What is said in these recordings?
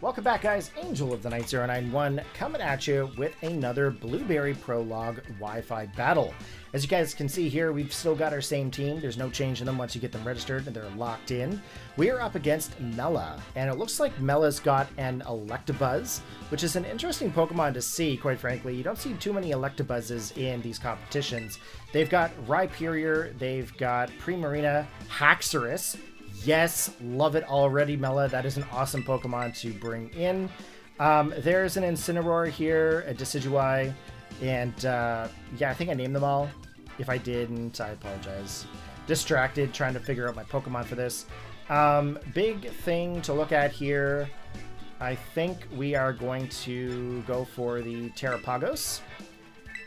Welcome back, guys. Angel of the Night 091 coming at you with another Blueberry Prologue Wi-Fi battle. As you guys can see here, we've still got our same team. There's no change in them once you get them registered and they're locked in. We are up against Mela, and it looks like Mela's got an Electabuzz, which is an interesting Pokemon to see, quite frankly. You don't see too many Electabuzzes in these competitions. They've got Rhyperior, they've got Primarina, Haxorus. Yes, love it already, Mela. That is an awesome Pokemon to bring in. There's an Incineroar here, a Decidueye, and yeah, I think I named them all. If I didn't, I apologize. Distracted, trying to figure out my Pokemon for this. Big thing to look at here. I think we are going to go for the Terapagos,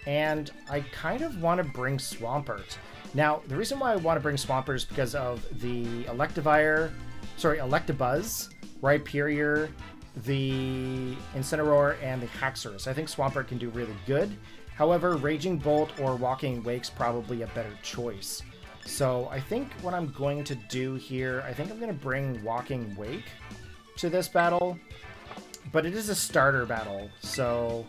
and I kind of want to bring Swampert. Now, the reason why I want to bring Swampert is because of the Electabuzz, Rhyperior, the Incineroar, and the Haxorus. I think Swampert can do really good. However, Raging Bolt or Walking Wake's probably a better choice. So I think what I'm going to do here, I think I'm going to bring Walking Wake to this battle. But it is a starter battle, so...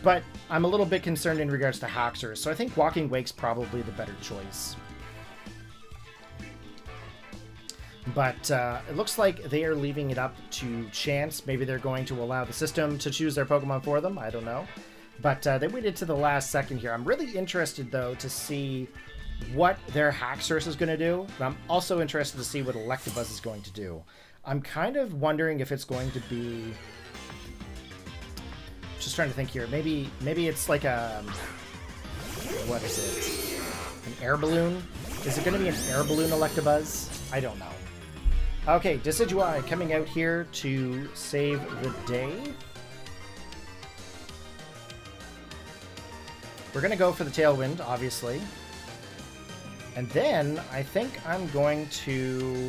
But I'm a little bit concerned in regards to Haxorus, so I think Walking Wake's probably the better choice. But it looks like they are leaving it up to chance. Maybe they're going to allow the system to choose their Pokemon for them. I don't know. But they waited to the last second here. I'm really interested, though, to see what their Haxorus is going to do. But I'm also interested to see what Electabuzz is going to do. I'm kind of wondering if it's going to be... Just trying to think here. Maybe it's like a... What is it? An air balloon? Is it going to be an air balloon Electabuzz? I don't know. Okay, Decidueye coming out here to save the day. We're going to go for the Tailwind, obviously. And then I think I'm going to...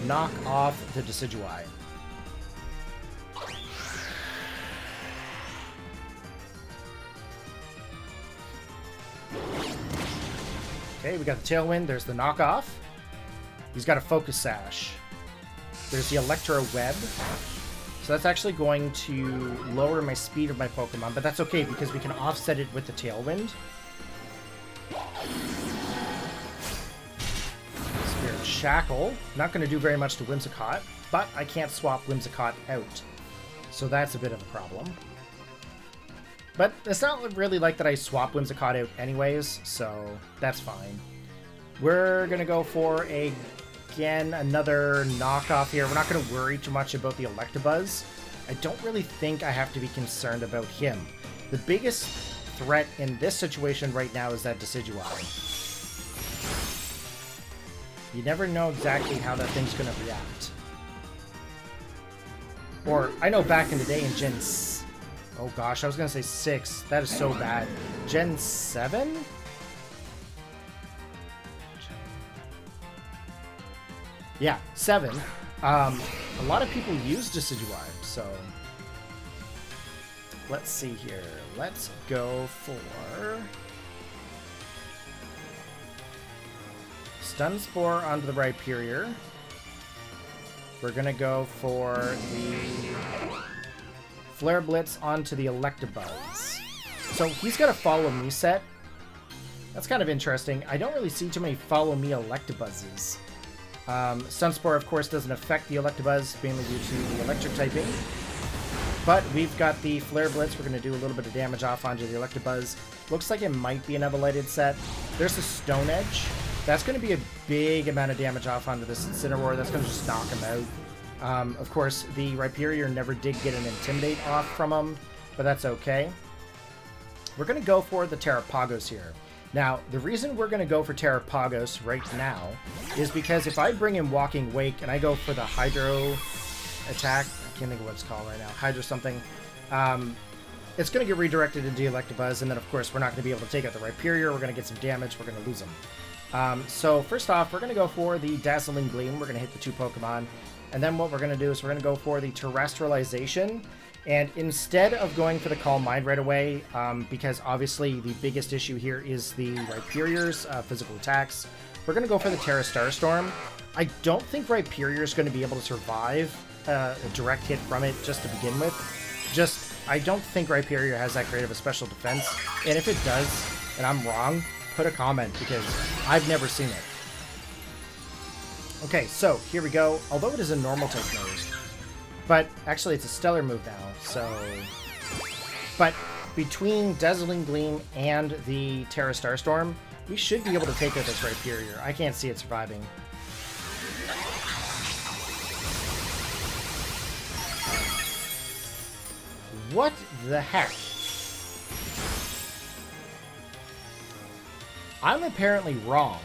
knock off the Decidueye. Okay, we got the Tailwind. There's the knockoff. He's got a Focus Sash. There's the Electro Web. So that's actually going to lower my speed of my Pokemon, but that's okay because we can offset it with the Tailwind. Shackle. Not going to do very much to Whimsicott, but I can't swap Whimsicott out. So that's a bit of a problem. But it's not really like that I swap Whimsicott out anyways, so that's fine. We're going to go for, again, another knockoff here. We're not going to worry too much about the Electabuzz. I don't really think I have to be concerned about him. The biggest threat in this situation right now is that Decidueye. You never know exactly how that thing's going to react. Or, I know back in the day in Gen... Oh gosh, I was going to say 6. That is so bad. Gen 7? Yeah, 7. A lot of people use Decidueye, so... Let's see here. Let's go for... Stun Spore onto the Rhyperior. We're going to go for the Flare Blitz onto the Electabuzz. So he's got a Follow Me set. That's kind of interesting. I don't really see too many Follow Me Electabuzzes. Stun Spore, of course, doesn't affect the Electabuzz, mainly due to the electric typing. But we've got the Flare Blitz. We're going to do a little bit of damage off onto the Electabuzz. Looks like it might be an Evilated set. There's the Stone Edge. That's going to be a big amount of damage off onto this Incineroar. That's going to just knock him out. Of course, the Rhyperior never did get an Intimidate off from him, but that's okay. We're going to go for the Terapagos here. Now, the reason we're going to go for Terapagos right now is because if I bring in Walking Wake and I go for the Hydro attack, I can't think of what it's called right now, Hydro something, it's going to get redirected into Electabuzz, and then of course we're not going to be able to take out the Rhyperior. We're going to get some damage. We're going to lose him. So first off, we're going to go for the Dazzling Gleam. We're going to hit the 2 Pokemon. And then what we're going to do is we're going to go for the Terrestrialization. And instead of going for the Calm Mind right away, because obviously the biggest issue here is the Rhyperior's physical attacks, we're going to go for the Tera Starstorm. I don't think Rhyperior is going to be able to survive a direct hit from it just to begin with. I don't think Rhyperior has that great of a special defense. And if it does, and I'm wrong, put a comment because I've never seen it. Okay, so here we go. Although it is a normal type move, but actually it's a stellar move now, so... But between Dazzling Gleam and the Tera Starstorm, we should be able to take out this Rhyperior. I can't see it surviving. What the heck? I'm apparently wrong.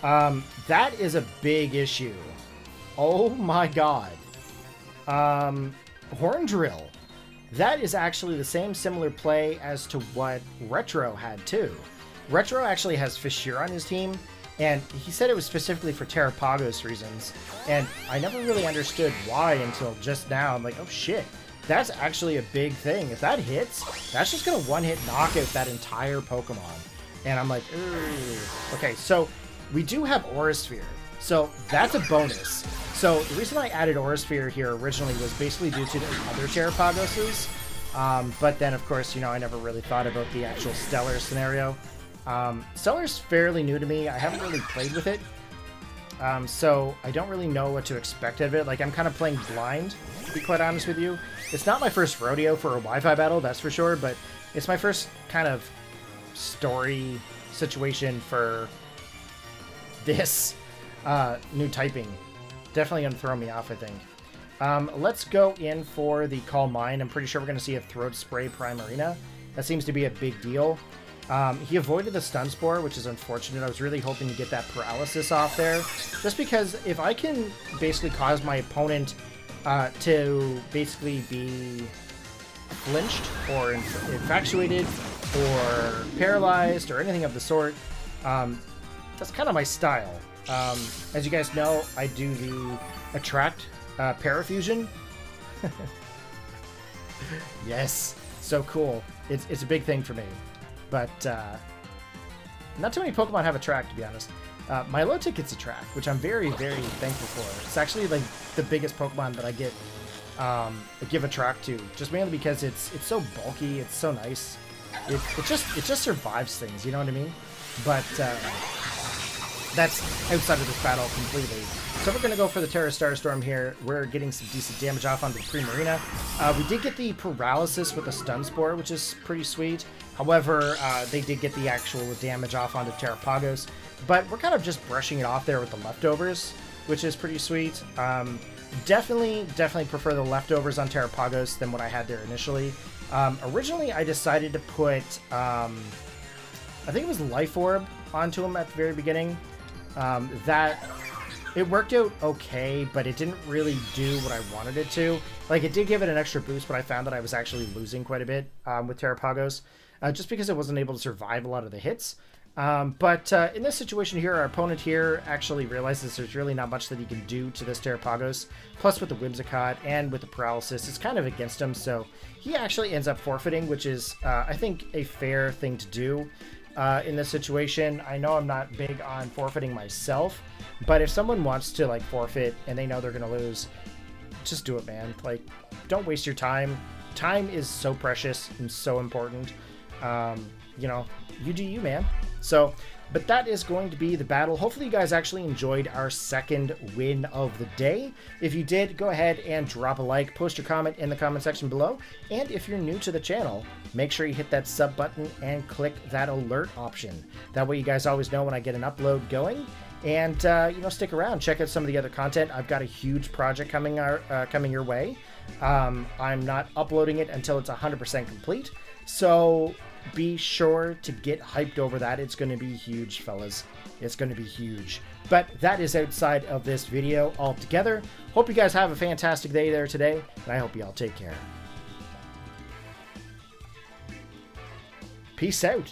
That is a big issue. Oh my god. Horn Drill. That is actually the same similar play as to what Retro had too. Retro actually has Fissure on his team, and he said it was specifically for Terapagos reasons, and I never really understood why until just now. I'm like, oh shit. That's actually a big thing. If that hits, that's just going to one-hit knock out that entire Pokemon. And I'm like, ugh. Okay, so we do have Aura Sphere. So that's a bonus. So the reason I added Aura Sphere here originally was basically due to the other Terapagoses. But then, of course, you know, I never really thought about the actual Stellar scenario. Stellar's fairly new to me. I haven't really played with it. So I don't really know what to expect of it. Like, I'm kind of playing blind, to be quite honest with you. It's not my first rodeo for a Wi-Fi battle, that's for sure, but it's my first kind of story situation for this new typing. Definitely going to throw me off, I think. Let's go in for the Calm Mind. I'm pretty sure we're going to see a Throat Spray Primarina. That seems to be a big deal. He avoided the Stun Spore, which is unfortunate. I was really hoping to get that Paralysis off there. Just because if I can basically cause my opponent to basically be flinched or infatuated or paralyzed or anything of the sort, that's kind of my style. As you guys know, I do the Attract Parafusion. Yes, so cool. It's a big thing for me. But not too many Pokemon have Attract, to be honest. Milotic gets Attract, which I'm very, very thankful for. It's actually like the biggest Pokemon that I get give Attract to, just mainly because it's so bulky, it's so nice. It just survives things, you know what I mean? But that's outside of this battle completely. So we're going to go for the Tera Starstorm here. We're getting some decent damage off onto the Primarina. We did get the Paralysis with the Stun Spore, which is pretty sweet. However, they did get the actual damage off onto Terapagos. But we're kind of just brushing it off there with the Leftovers, which is pretty sweet. Definitely prefer the Leftovers on Terapagos than what I had there initially. Originally, I decided to put, I think it was Life Orb onto him at the very beginning. It worked out okay, but it didn't really do what I wanted it to. Like, it did give it an extra boost, but I found that I was actually losing quite a bit with Terapagos, just because it wasn't able to survive a lot of the hits. But in this situation here, our opponent here actually realizes there's really not much that he can do to this Terapagos. Plus, with the Whimsicott and with the Paralysis, it's kind of against him, so he actually ends up forfeiting, which is, I think, a fair thing to do. In this situation. I know I'm not big on forfeiting myself, but if someone wants to like forfeit and they know they're gonna lose, just do it, man. Like, don't waste your time. Time is so precious and so important. You know, you do you, man. So, but that is going to be the battle. Hopefully you guys actually enjoyed our second win of the day. If you did, go ahead and drop a like, post your comment in the comment section below. And if you're new to the channel, make sure you hit that sub button and click that alert option. That way you guys always know when I get an upload going. And, you know, stick around, check out some of the other content. I've got a huge project coming your way. I'm not uploading it until it's 100% complete. So be sure to get hyped over that. It's going to be huge, fellas. It's going to be huge. But that is outside of this video altogether. Hope you guys have a fantastic day there today, and I hope you all take care. Peace out.